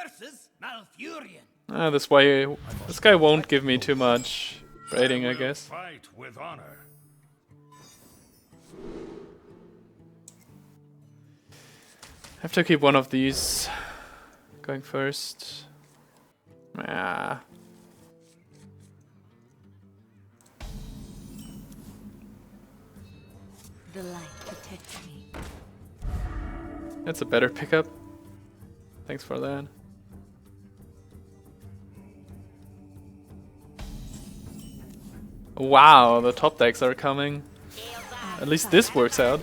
versus Malfurion. This guy won't give me too much rating, I guess. Fight with honor. Have to keep one of these going first. Ah. The light protects me. That's a better pickup. Thanks for that. Wow, the top decks are coming. At least this works out.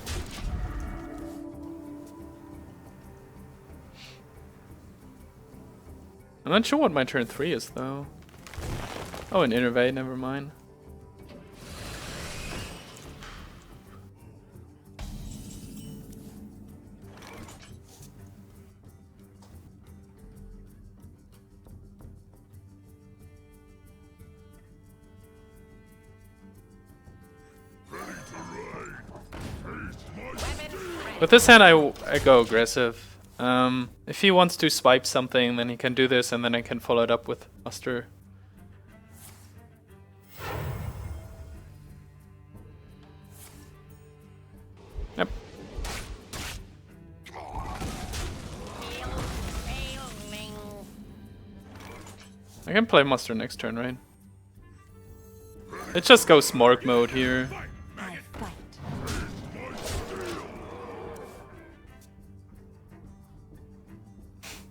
I'm not sure what my turn 3 is though. Oh, an Innervate, never mind. With this hand I go aggressive. If he wants to swipe something, then he can do this, and then I can follow it up with Muster. Yep. I can play Muster next turn, right? It just goes Morg mode here.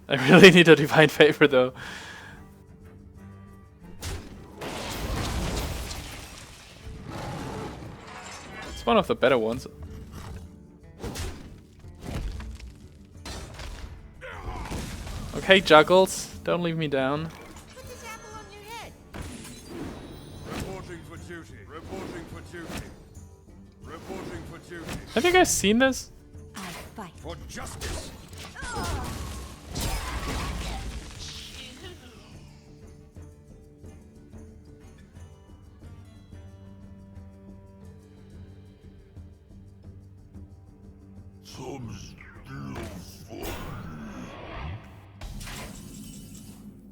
I really need a Divine Favor though. It's one of the better ones. Okay, Juggles, don't leave me down. Put this apple on your head. Reporting for duty. Reporting for duty. Reporting for duty. Have you guys seen this? I fight. For justice.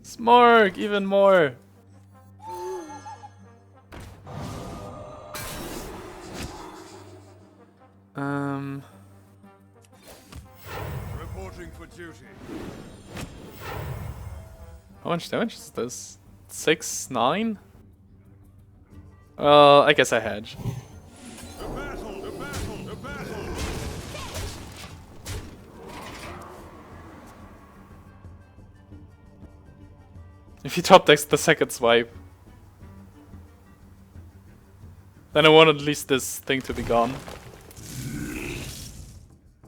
Smorg, even more. Reporting for duty. How much damage is this? 6, 9? Well, I guess I hedge. The battle, the battle, the battle. If he top decks the second swipe, then I want at least this thing to be gone.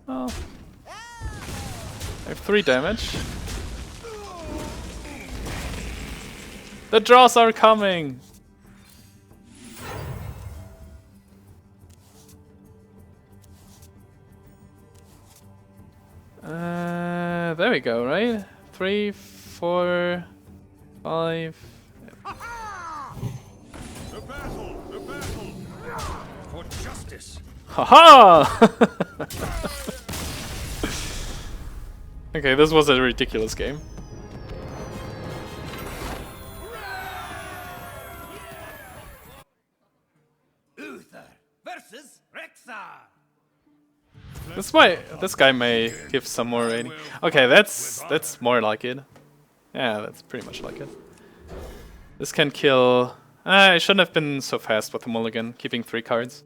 Oh. I have 3 damage. The draws are coming! There we go, right? 3, 4, 5. The battle for justice. Haha! Okay, this was a ridiculous game. Uther versus Rexar. This guy may give some more rating. Okay, that's more like it. Yeah, that's pretty much like it. This can kill. I shouldn't have been so fast with the mulligan, keeping 3 cards.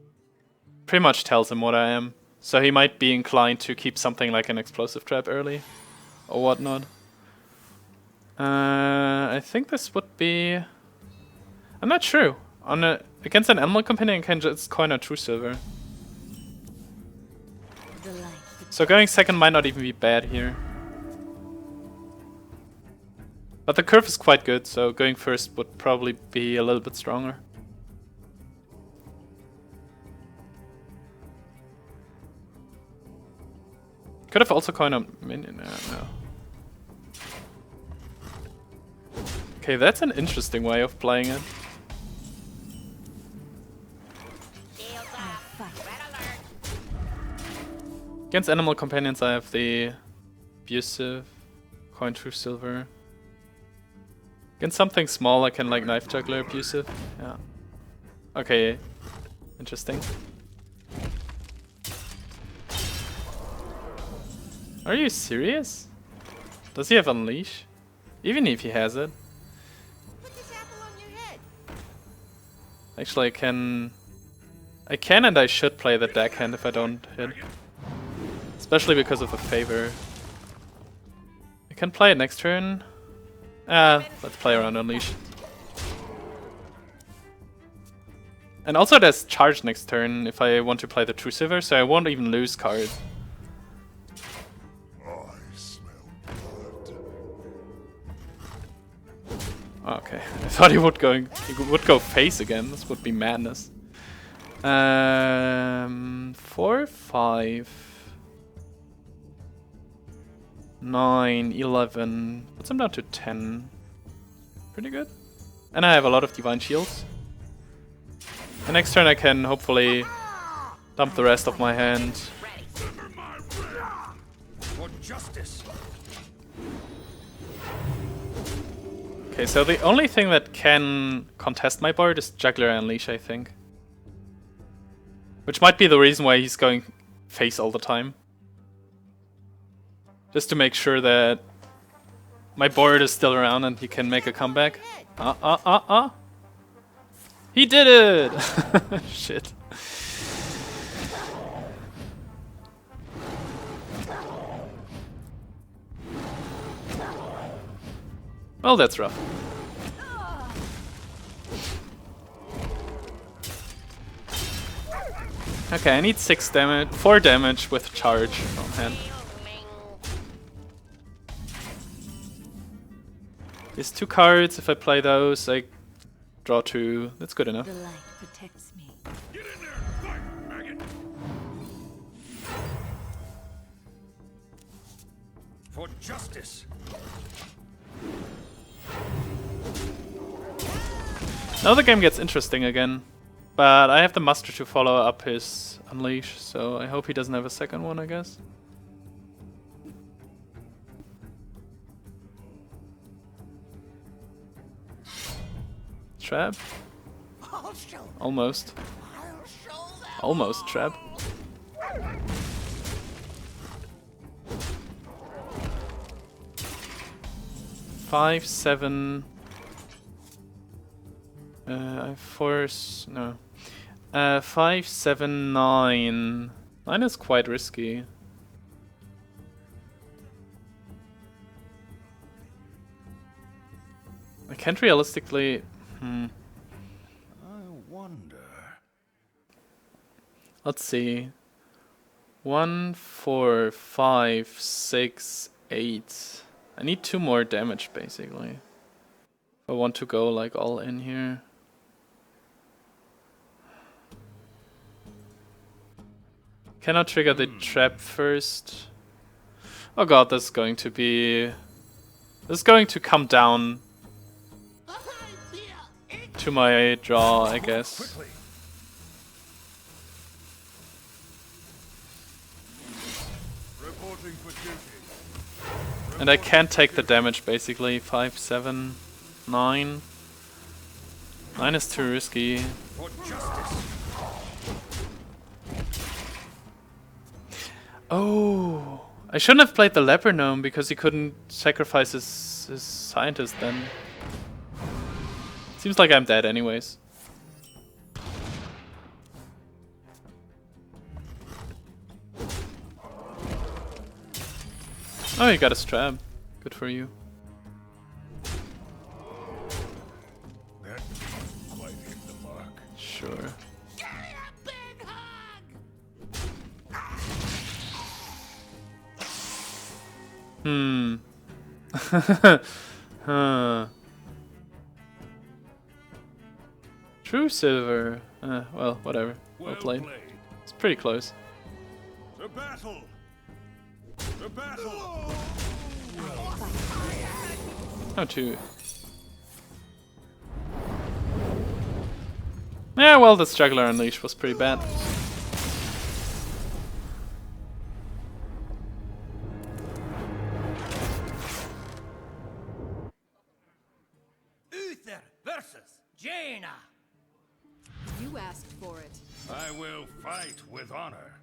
Pretty much tells him what I am. So he might be inclined to keep something like an explosive trap early, or whatnot. I think this would be. I'm not sure. Against an animal companion, I can just coin a Truesilver. So going second might not even be bad here. But the curve is quite good, so going first would probably be a little bit stronger. Could have also coined a minion. No. Okay, that's an interesting way of playing it. Against animal companions I have the Abusive, Coin Truesilver. Against something small, I can like Knife Juggler Abusive. Yeah. Okay. Interesting. Are you serious? Does he have Unleash? Even if he has it. Put this apple on your head. Actually, I can and I should play the Deckhand if I don't hit. Especially because of the favor. I can play it next turn. Let's play around Unleash. And also there's charge next turn if I want to play the Truesilver, so I won't even lose card. I smell blood. Okay, I thought he would go face again. This would be madness. 4, 5, 9, 11. Puts him down to 10. Pretty good. And I have a lot of Divine Shields. The next turn I can hopefully dump the rest of my hand. For justice. Okay, so the only thing that can contest my board is Juggler Unleash, I think. Which might be the reason why he's going face all the time. Just to make sure that my board is still around and he can make a comeback. He did it! Shit. Well, that's rough. Okay, I need 4 damage with charge from hand. There's 2 cards. If I play those, I draw 2. That's good enough. The light protects me. Get in there! Fight, maggot! For justice. Now the game gets interesting again. But I have the muster to follow up his Unleash, so I hope he doesn't have a second one, I guess. Trap? I'll show. Almost. I'll show them. Almost trap. Five, 7. I force no. 5, 7, 9. 9 is quite risky. I can't realistically. I wonder. Let's see. 1, 4, 5, 6, 8. I need 2 more damage basically. If I want to go like all in here. Cannot trigger the trap first. Oh god, this is going to be... This is going to come down to my draw, I guess. Quickly! Reporting for duty. And I can't take the damage basically. 5, 7, 9. 9 is too risky. For justice. Oh, I shouldn't have played the Leper Gnome because he couldn't sacrifice his scientist then. Seems like I'm dead anyways. Oh, you got a strab. Good for you. That didn't quite hit the mark. Sure. Huh. Truesilver. Well, whatever. Well played. It's pretty close. The battle! The battle! Oh, 2. Yeah, well, this Juggler Unleash was pretty bad. arena. You asked for it. I will fight with honor.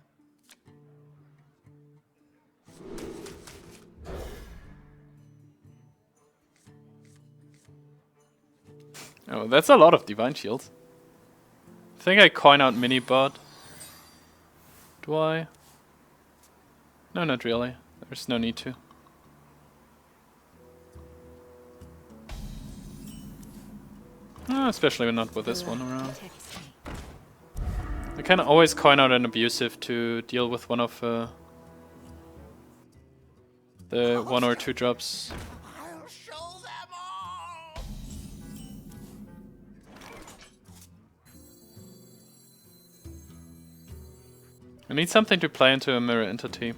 Oh, that's a lot of divine shields. I think I coin out Minibot. Do I? No, not really. There's no need to. Especially not with this one around. I can always coin out an Abusive to deal with one of the 1 or 2 drops. I'll show them all. I need something to play into a mirror entity.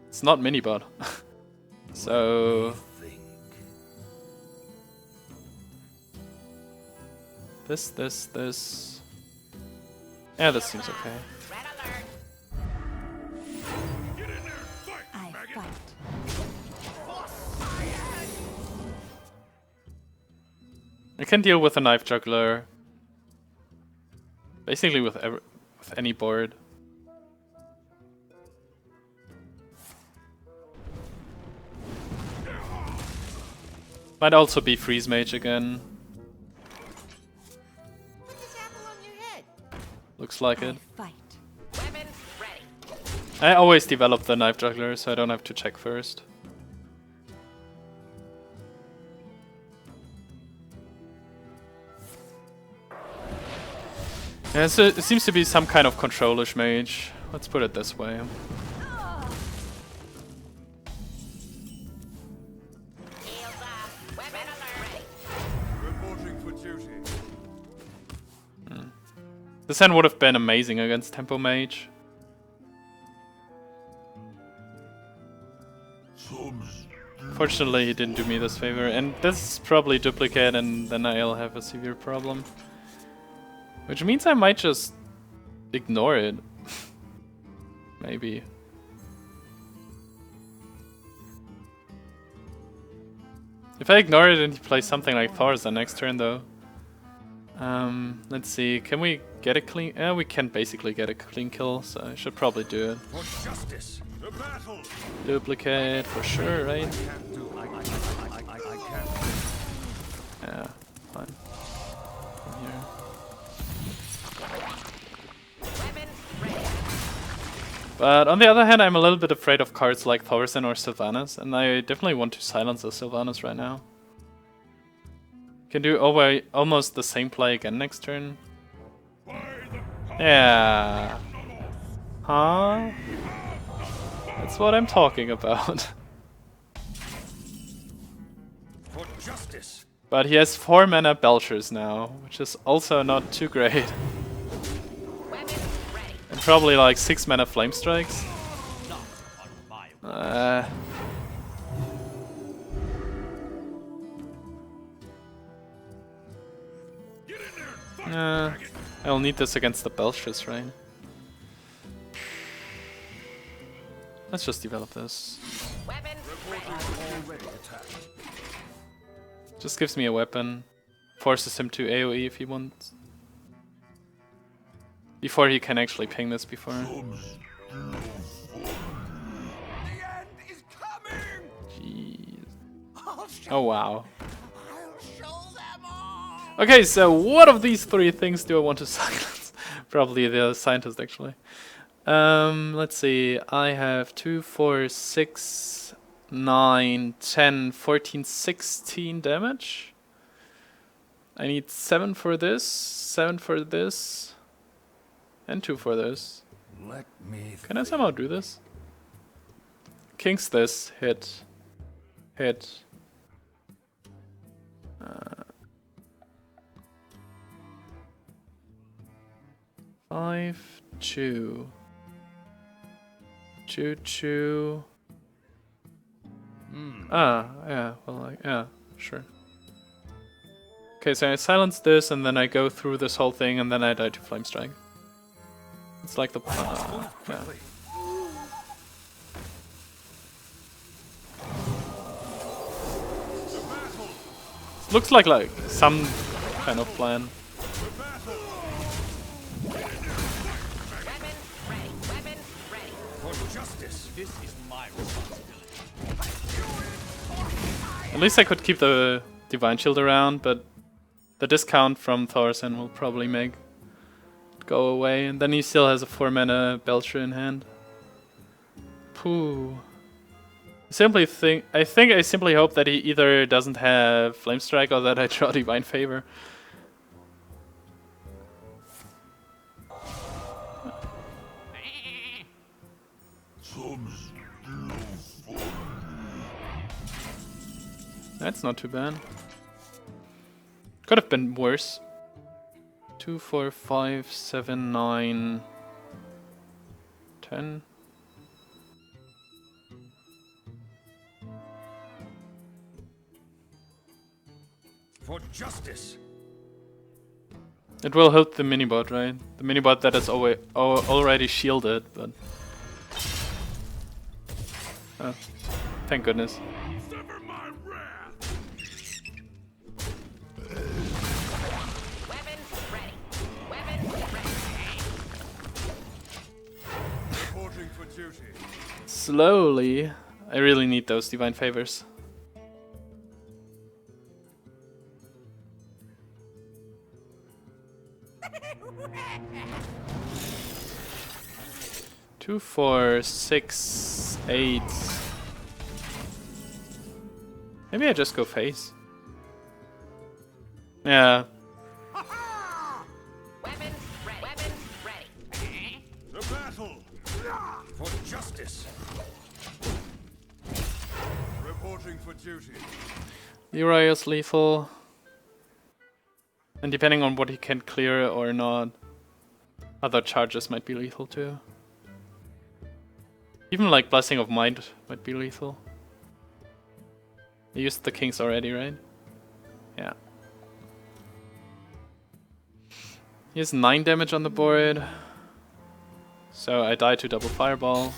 It's not Minibot. So this. Yeah, this seems okay. I fight. I can deal with a Knife Juggler. Basically with any board. Might also be Freeze Mage again. Put this apple on your head. Looks like it. Fight. Weapons ready. I always develop the Knife Juggler, so I don't have to check first. Yeah, so it seems to be some kind of controlish mage. Let's put it this way. Reporting for duty. This hand would have been amazing against Tempo Mage. Fortunately, he didn't do me this favor, and this is probably duplicate, and then I'll have a severe problem. Which means I might just ignore it. Maybe. If I ignore it and he plays something like Thor's the next turn though. Let's see, can we get a clean... we can basically get a clean kill, so I should probably do it. For justice. The battle. Duplicate for sure, right? Can't do. I can't. Yeah, fine. From here. But on the other hand, I'm a little bit afraid of cards like Thorson or Sylvanas, and I definitely want to silence the Sylvanas right now. Can do almost the same play again next turn. Yeah. Huh? That's what I'm talking about. For justice. But he has 4 mana Belchers now, which is also not too great. And probably like 6 mana Flame Strikes. I'll need this against the Belchers, right? Let's just develop this. Just gives me a weapon. Forces him to AoE if he wants. Before he can actually ping this before. The end is coming. Jeez. I'll show, Oh wow. I'll show them all. Okay, so what of these 3 things do I want to silence? Probably the scientist, actually. Let's see. I have 2, 4, 6, 9, 10, 14, 16 damage. I need 7 for this, 7 for this, and 2 for this. Let me. Can I somehow do this? Kings this, hit, hit. 5, 2. 2, 2. Yeah, well, like, yeah, sure. Okay, so I silence this, and then I go through this whole thing, and then I die to Flame Strike. It's like the... yeah. Looks like some kind of plan. Weapon ready. Weapon ready. For justice. This is my responsibility. At least I could keep the Divine Shield around, but the discount from Thorsen will probably make it go away. And then he still has a 4-mana Belcher in hand. Pooh. I think I simply hope that he either doesn't have Flame Strike or that I draw Divine Favor. That's not too bad. Could have been worse. 2, 4, 5, 7, 9, 10. For justice. It will help the Minibot, right? The Minibot that is already shielded, but... Oh, thank goodness. Sever my wrath. Weapon ready. Weapon ready. Reporting for duty. Slowly. I really need those Divine Favors. Two, 4, 6, 8. Maybe I just go face. Yeah. Weapon ready. Weapon ready. The battle. For justice. Reporting for duty. Leeroy is lethal. And depending on what he can clear or not, other charges might be lethal too. Even like Blessing of Might might be lethal. I used the kings already, right? Yeah. He has 9 damage on the board. So I die to double fireball.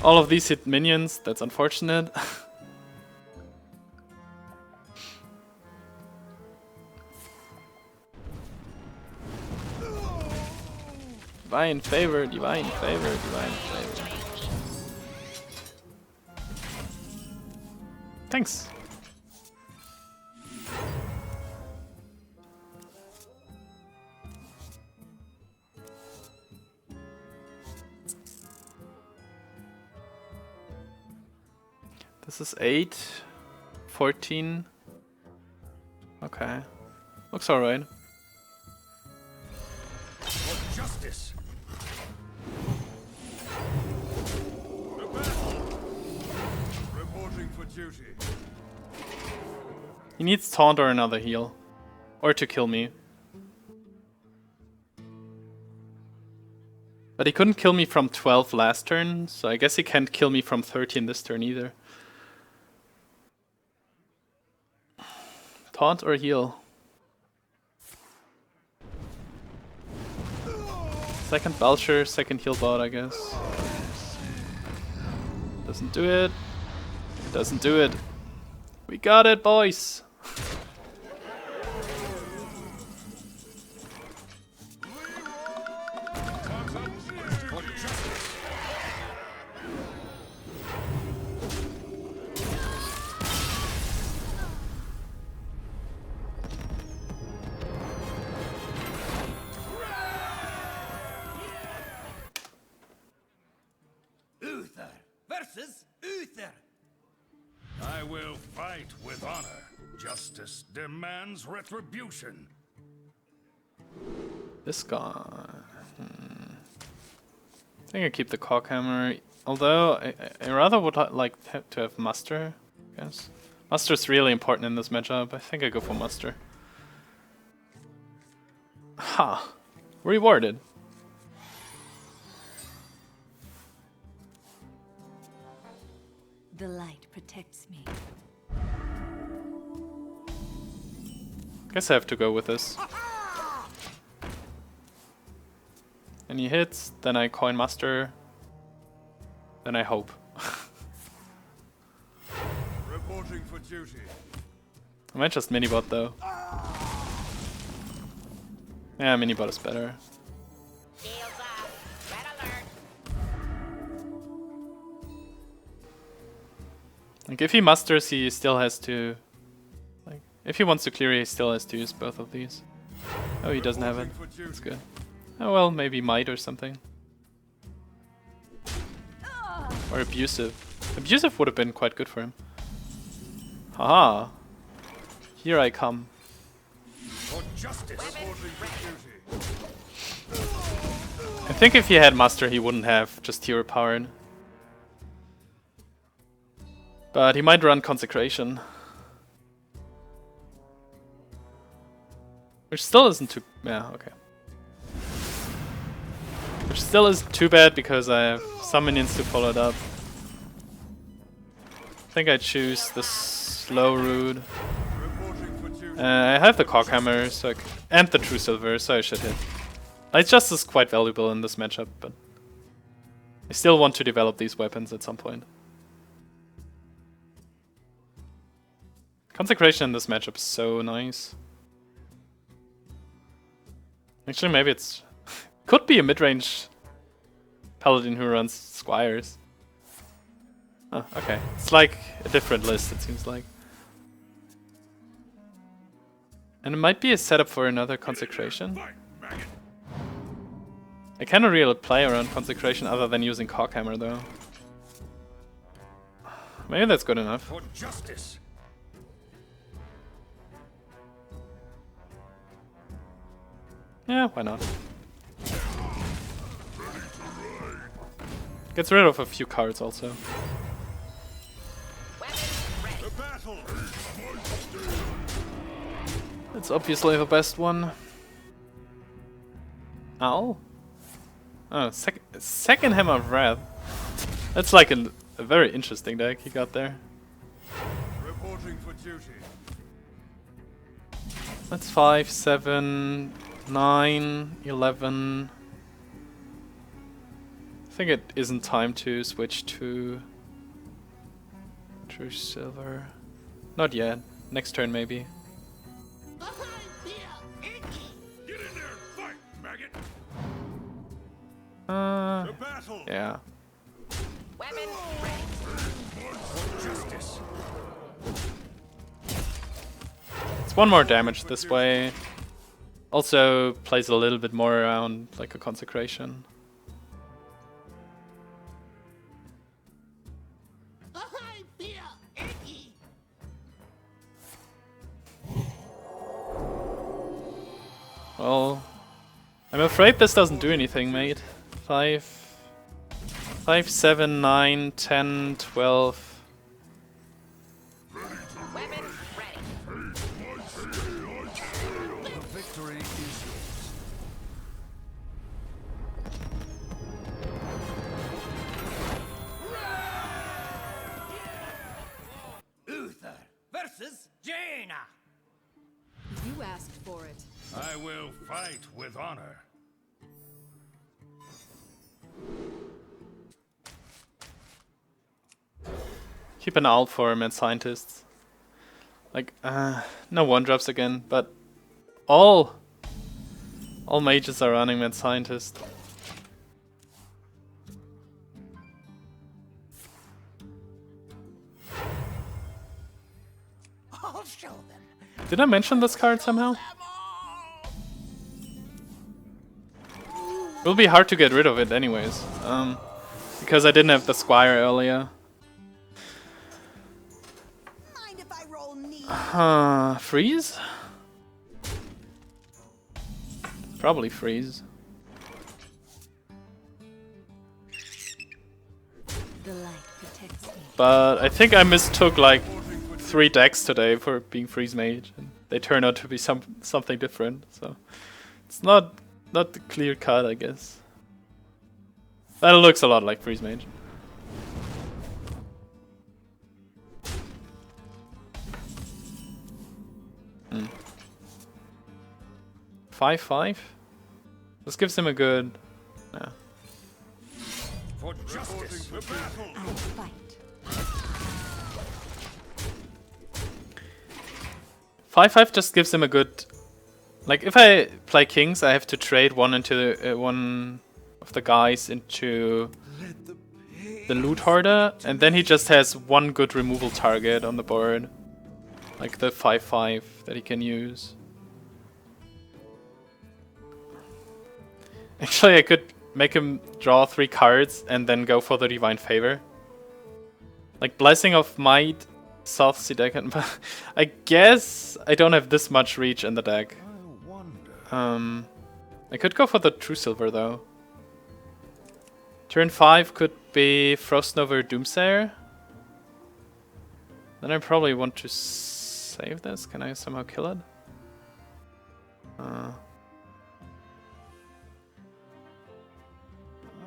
All of these hit minions, that's unfortunate. Divine favor, divine favor, divine favor. Thanks. This is 8, 14. Okay. Looks alright. For justice. Reporting for duty. He needs taunt or another heal. Or to kill me. But he couldn't kill me from 12 last turn, so I guess he can't kill me from 13 this turn either. Taunt or heal? Second Belcher, second heal bot, I guess. Doesn't do it. Doesn't do it. We got it, boys! For justice. Uther versus Uther. I will fight with honor. Justice demands retribution. This guy. I think I keep the Coghammer. Although I rather would like to have Muster. I guess Muster's really important in this matchup. I think I go for Muster. Ha! Rewarded. The light protects me. Guess I have to go with this. Any hits, then I coin Muster. Then I hope. Reporting for duty. I might just Minibot though. Yeah, Minibot is better. Shields up. Red alert. Like if he musters, he still has to. Like if he wants to clear, he still has to use both of these. Oh, he doesn't have it. That's good. Oh well, maybe might or something. Or abusive. Abusive would have been quite good for him. Haha. Here I come. For justice. Reporting for duty. I think if he had muster, he wouldn't have just hero powered. But he might run consecration. Which still isn't too... yeah, okay. Which still isn't too bad because I have some minions to follow it up. I think I choose the slow root. Reporting for duty. I have the Coghammer so and the Truesilver, so I should hit. Light Justice is quite valuable in this matchup, but I still want to develop these weapons at some point. Consecration in this matchup is so nice. Actually, maybe it's... could be a mid-range Paladin who runs Squires. Oh, okay. It's like a different list, it seems like. And it might be a setup for another Consecration. I cannot really play around Consecration other than using Coghammer, though. Maybe that's good enough. For justice. Yeah, why not? Gets rid of a few cards also. The battle. It's obviously the best one. Owl? Oh, second Hammer of Wrath. That's like a very interesting deck he got there. Reporting for duty. That's 5, 7, 9, 11. I think it isn't time to switch to Truesilver. Not yet. Next turn maybe. Get in there, fight, maggot. Uh, The battle. yeah. Weapon ready. Justice. It's one more damage this way. Also plays a little bit more around like a Consecration. Well, I'm afraid this doesn't do anything, mate. 5, 7, 9, 10, 12. Weapon ready. The victory is yours. Uther versus Jaina. You asked for it. I will fight with honor. Keep an eye for Mad Scientists. Like, no one-drops again, but all mages are running Mad Scientist. I'll show them. Did I mention this card somehow? Will be hard to get rid of it anyways, because I didn't have the Squire earlier. Mind if I roll knee? Freeze? Probably freeze. The light protects me. But I think I mistook like 3 decks today for being Freeze Mage, and they turn out to be something different. So it's not the clear cut, I guess. That looks a lot like Freeze Mage. Hmm. 5/5. This gives him a good. Yeah. For justice. The battle. I fight. 5/5 just gives him a good... Like, if I play kings, I have to trade one of the guys into the loot hoarder, and then he just has one good removal target on the board. Like the 5/5 that he can use. Actually, I could make him draw 3 cards and then go for the Divine Favor. Like Blessing of Might, Southsea Deckhand, but I guess I don't have this much reach in the deck. I could go for the Truesilver though. Turn 5 could be Frostnova or Doomsayer. Then I probably want to save this. Can I somehow kill it?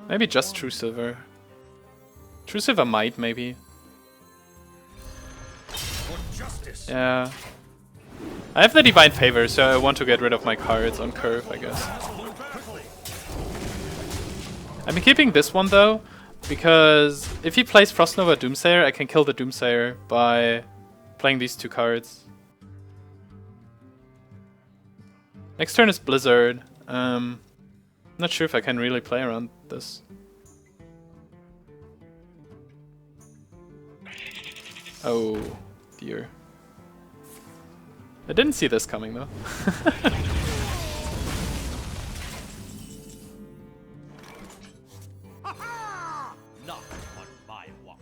Maybe just Truesilver. Truesilver might, maybe. Yeah. I have the Divine Favor, so I want to get rid of my cards on curve, I guess. I'm keeping this one though, because if he plays Frostnova Doomsayer, I can kill the Doomsayer by playing these 2 cards. Next turn is Blizzard. Not sure if I can really play around this. Oh dear. I didn't see this coming though. Not on my watch.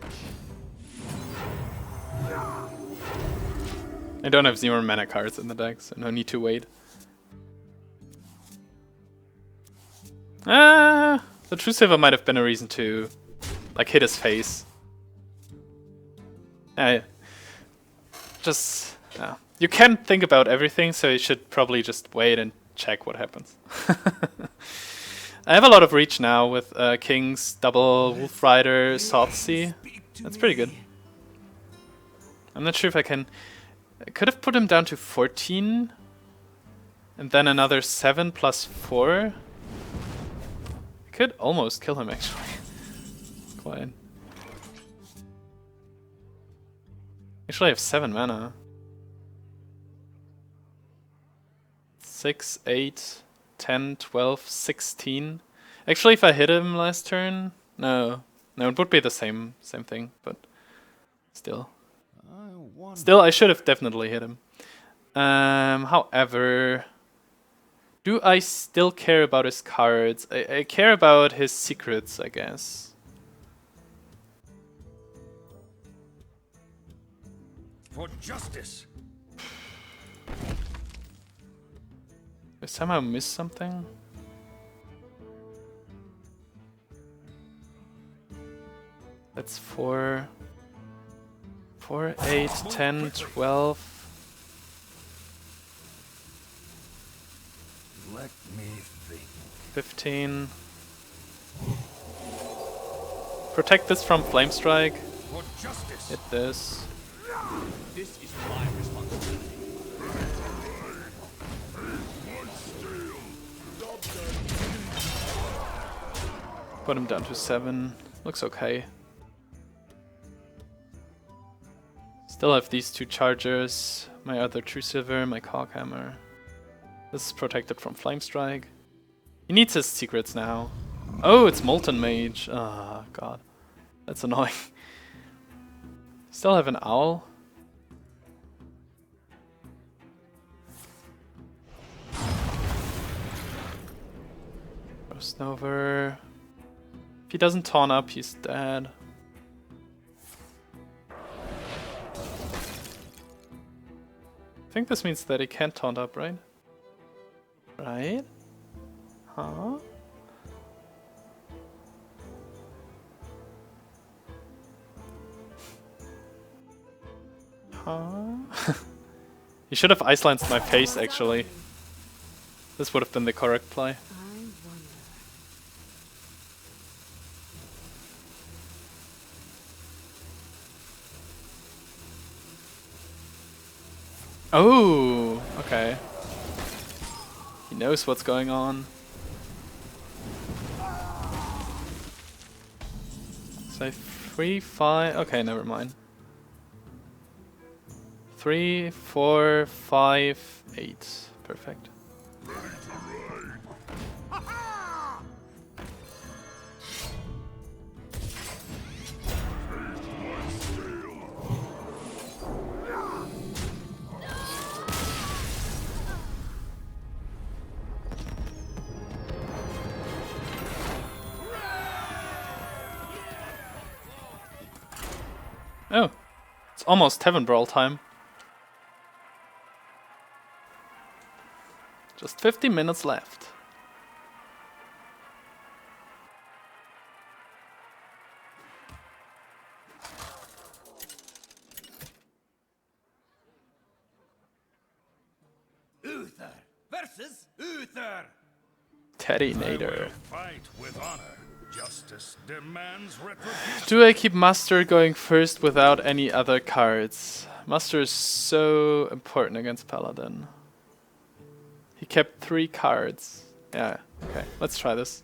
I don't have 0 mana cards in the deck, so no need to wait. The Truesilver might have been a reason to, like, hit his face. You can't think about everything, so you should probably just wait and check what happens. I have a lot of reach now with Kings, double Wolfrider, Southsea. That's pretty good. I'm not sure if I can... I could have put him down to 14. And then another 7 plus 4. I could almost kill him actually. Quite. Actually I have 7 mana. 6, 8, 10, 12, 16. Actually, if I hit him last turn... No, it would be the same thing, but still. Still, I should have definitely hit him. However... Do I still care about his cards? I care about his secrets, I guess. For justice. Did I somehow miss something? That's 4, 8, 10, 12. Let me think. 15. Protect this from Flame Strike. For justice. Hit this. This is my responsibility. Put him down to 7. Looks okay. Still have these 2 chargers. My other Truesilver, my Coghammer. This is protected from Flame Strike. He needs his secrets now. Oh, it's Molten Mage. Ah, oh, god. That's annoying. Still have an Owl. Frostnova. If he doesn't taunt up, he's dead. I think this means that he can't taunt up, right? Right? Huh? Huh? You should have Icelanced my face, actually. This would have been the correct play. Oh, okay. He knows what's going on. So 3, 5. Okay, never mind. 3, 4, 5, 8. Perfect. Oh, it's almost Heaven Brawl time. Just 50 minutes left. Uther versus Uther. Teddy I will Nader. fight with honor. Justice demands retribution. Do I keep Muster going first without any other cards? Muster is so important against Paladin. He kept 3 cards. Yeah, okay, let's try this.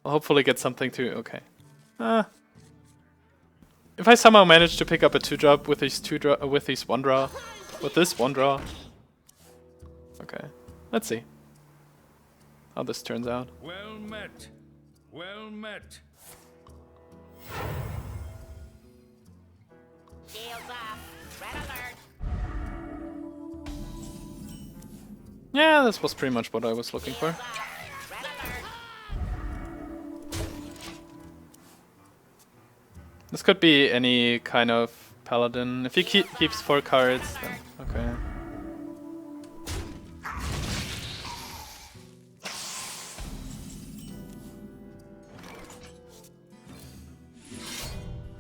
I'll hopefully get something to... okay. If I somehow manage to pick up a 2-drop with his 1-draw, with this 1-draw. Okay, let's see how this turns out. Well met. Well met. Shields up. Red alert. Yeah, this was pretty much what I was looking for. Red alert. This could be any kind of paladin. If he keeps 4 cards, then okay.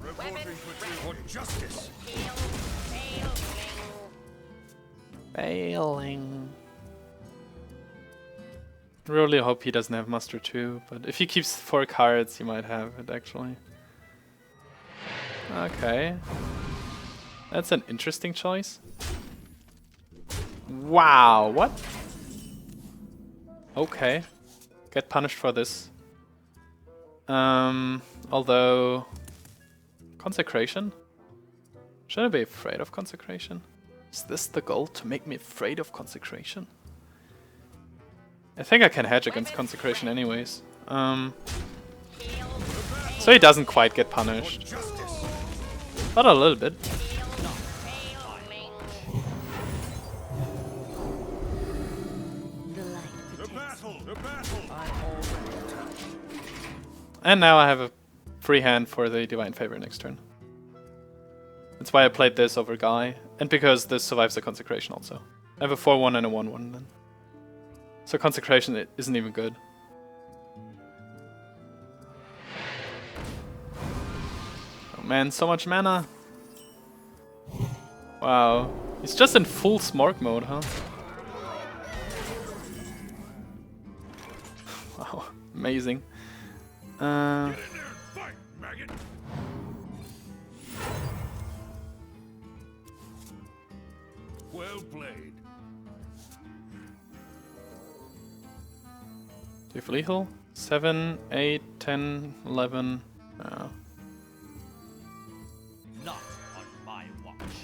Reporting for justice. Failing. Really hope he doesn't have Muster 2, but if he keeps 4 cards, he might have it actually. Okay. That's an interesting choice. Wow, what? Okay. Get punished for this. Although... Consecration? Should I be afraid of Consecration? Is this the goal, to make me afraid of Consecration? I think I can hedge against Consecration anyways. So he doesn't quite get punished. But a little bit. The light protects me. The battle. And now I have a free hand for the Divine Favor next turn. That's why I played this over Guy. And because this survives the Consecration also. I have a 4-1 and a 1-1 then. So Consecration isn't even good. Oh man, so much mana. Wow. He's just in full Smorg mode, huh? Wow, amazing. Fight, maggot. Well played. Do you have lethal? 7, 8, 10, 11. Oh. Not on my watch.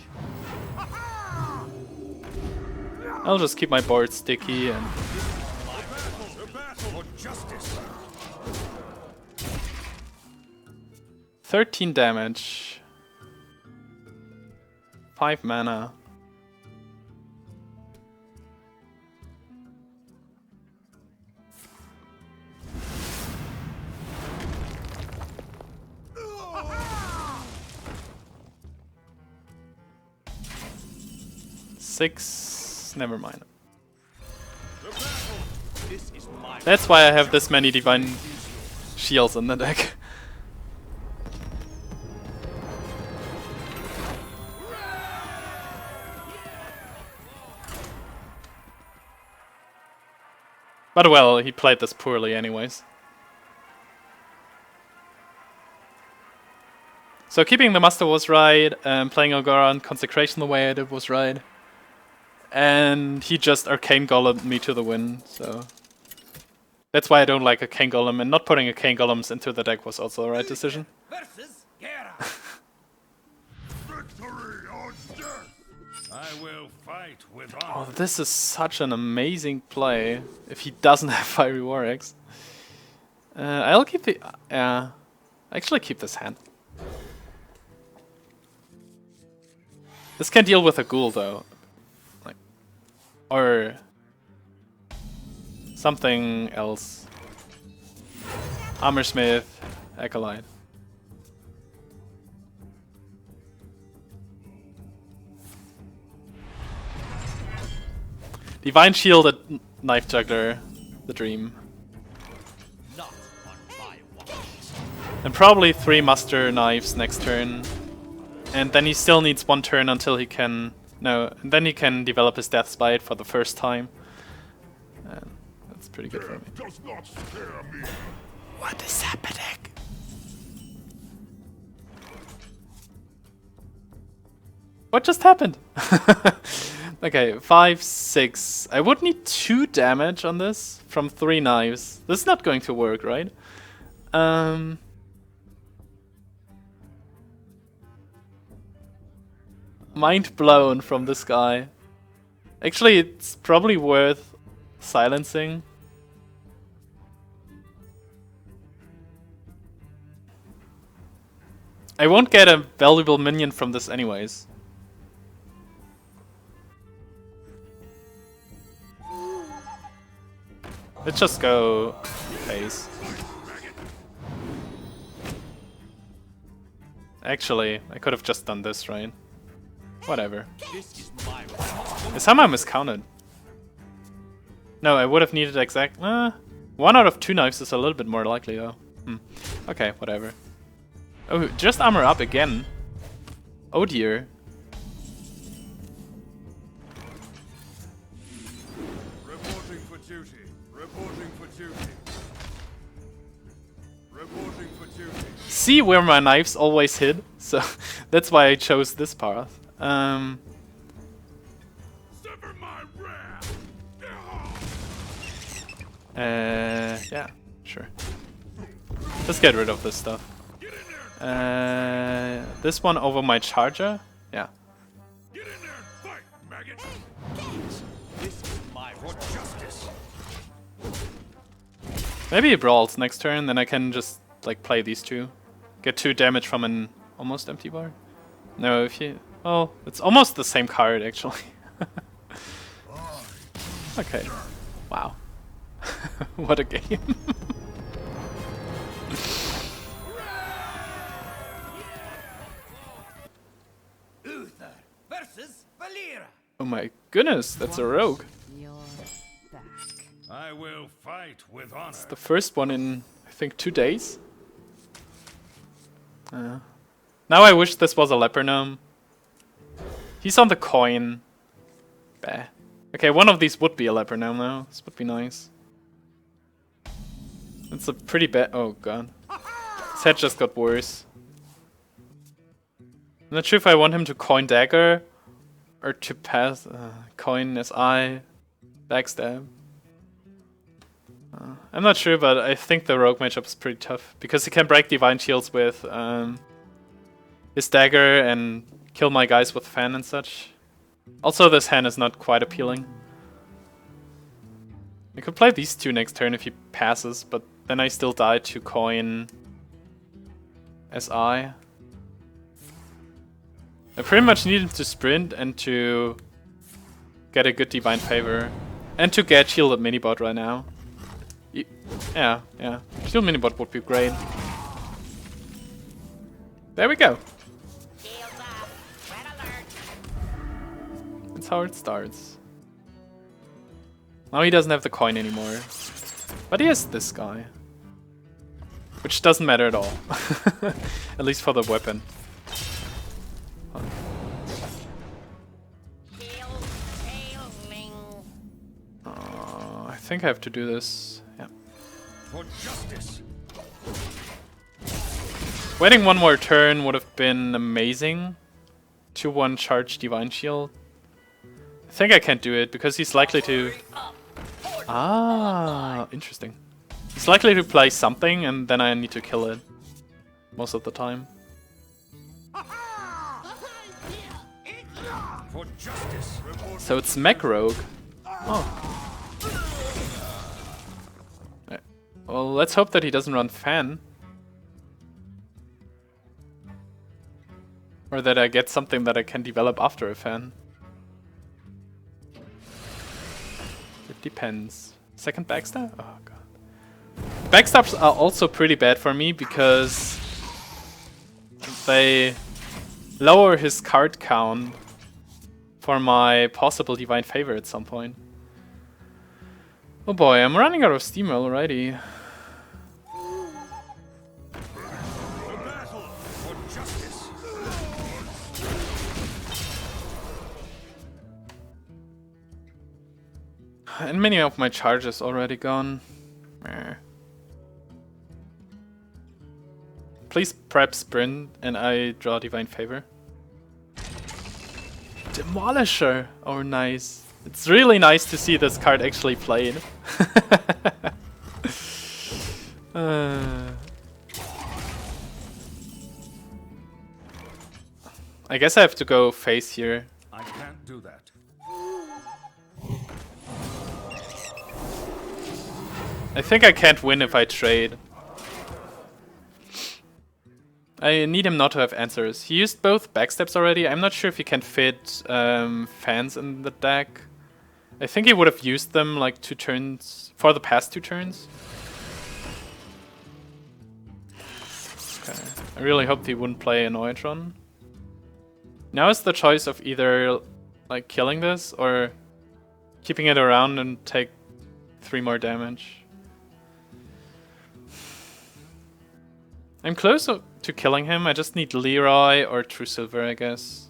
I'll just keep my board sticky and... The battle for justice. 13 damage. 5 mana. Six. Never mind. This is my That's why I have this many divine shields in the deck. But well, he played this poorly anyways. So keeping the Muster was right, playing Agora and Consecration the way I did was right. And he just Arcane Golemed me to the win, so... That's why I don't like Arcane Golem, and not putting Arcane Golems into the deck was also the right decision. versus Gera. Victory or death. I will fight with Oh, honor. this is such an amazing play if he doesn't have Fiery War Axe. I'll keep the... actually keep this hand. This can deal with a ghoul though. Like, or something else. Hammersmith, Acolyte. Divine Shield at Knife Juggler, the dream. Not on my watch. And probably 3 Muster Knives next turn. And then he still needs 1 turn until he can... No, and then he can develop his Death Spite for the first time. And that's pretty good for me. Does not scare me. What is happening? What just happened? Okay, 5, 6. I would need 2 damage on this from 3 knives. This is not going to work, right? Mind blown from this guy. Actually, it's probably worth silencing. I won't get a valuable minion from this anyways. Let's just go phase. Actually, I could have just done this, right? Whatever. This is my watch. Somehow miscounted. No, I would have needed exact... 1 out of 2 knives is a little bit more likely though. Okay, whatever. Oh, just armor up again. Oh dear. Reporting for duty. Reporting for duty. Reporting for duty. See where my knives always hit, so that's why I chose this path. Sever my wrath. Yeah, sure. Let's get rid of this stuff. Get in there. This one over my charger? Yeah. Get in there and fight, maggot. This is my watch. Justice. Maybe he brawls next turn, then I can just like play these 2. Get 2 damage from an almost empty board. No, if you... Oh, it's almost the same card actually. Okay. Wow. What a game. Uther versus Valera. Oh my goodness, that's a rogue. You're back. I will fight with honor. The first one in, I think, 2 days. Now I wish this was a Leper Gnome. He's on the coin. Bah. Okay, one of these would be a Leper Gnome now. This would be nice. It's a pretty bad... Oh god. His head just got worse. I'm not sure if I want him to coin Dagger or to pass coin SI, backstab. I'm not sure, but I think the rogue matchup is pretty tough because he can break Divine Shields with his dagger and kill my guys with fan and such. Also, this hand is not quite appealing. I could play these 2 next turn if he passes, but then I still die to coin SI. I pretty much need him to sprint and to get a good Divine Favor. And to get shielded Minibot right now. Yeah. Shield Minibot would be great. There we go. Shields up. Red alert. That's how it starts. Now he doesn't have the coin anymore. But he has this guy. Which doesn't matter at all. At least for the weapon. Shield failing. I think I have to do this. Yeah. For justice. Waiting 1 more turn would have been amazing. 2-1 charge Divine Shield. I think I can't do it because he's likely to... Ah, interesting. He's likely to play something and then I need to kill it. Most of the time. For justice. So it's Mech Rogue. Oh. Well, let's hope that he doesn't run Fan. Or that I get something that I can develop after a Fan. It depends. Second backstab? Oh god. Backstabs are also pretty bad for me because they lower his card count for my possible Divine Favor at some point. Oh boy, I'm running out of steam already. And many of my charges already gone. Meh. Please prep sprint and I draw Divine Favor. Demolisher! Oh nice. It's really nice to see this card actually played. I guess I have to go face here. I can't do that. I think I can't win if I trade. I need him not to have answers. He used both backstabs already. I'm not sure if he can fit fans in the deck. I think he would have used them like 2 turns, for the past 2 turns. Okay. I really hoped he wouldn't play an Oitron. Now is the choice of either like killing this or keeping it around and take 3 more damage. I'm close to killing him. I just need Leeroy or Truesilver, I guess.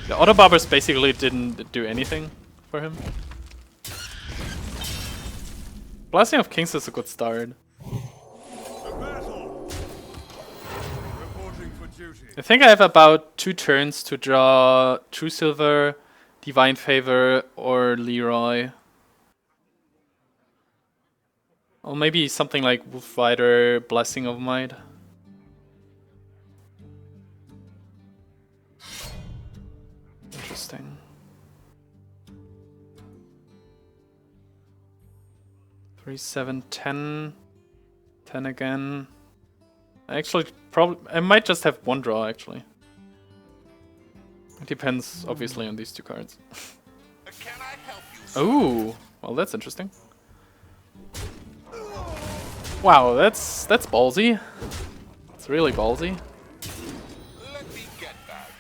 The auto barbers basically didn't do anything for him. Blessing of Kings is a good start. I think I have about 2 turns to draw Truesilver, Divine Favor, or Leeroy. Or maybe something like Wolfrider, Blessing of Might. Interesting. 3, 7, 10. 10 again. Actually, I might just have 1 draw, actually. It depends, obviously, on these 2 cards. Can I help you? Oh, well, that's interesting. Wow, that's ballsy. It's really ballsy. Let me get that.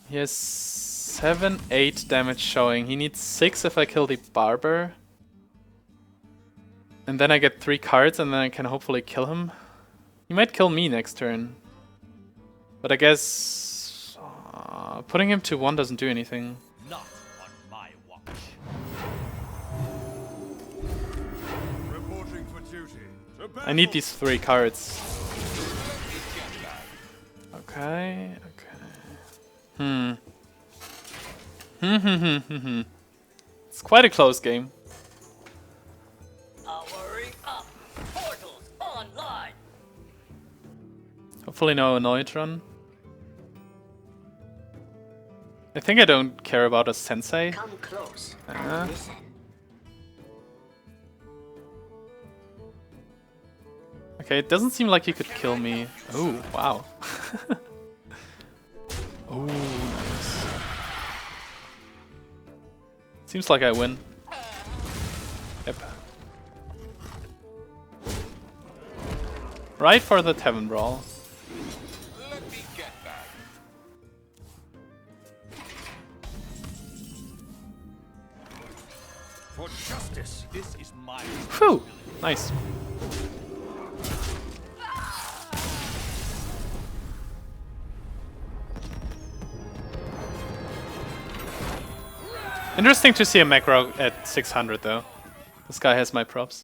He has 7, 8 damage showing. He needs 6 if I kill the Barber. And then I get 3 cards and then I can hopefully kill him. He might kill me next turn. But I guess putting him to 1 doesn't do anything. Not on my watch. Reporting for duty. I need these 3 cards. Okay, okay. It's quite a close game. Powering up. Portals online. Hopefully no Neutron. I think I don't care about a Sensei. Come close. Listen. Okay, it doesn't seem like he could kill me. Oh, wow. Oh, nice. Seems like I win. Yep. Right for the Tavern Brawl. Let me get that. For justice. This is my Whew! Nice. Interesting to see a Mech Rogue at 600 though. This guy has my props.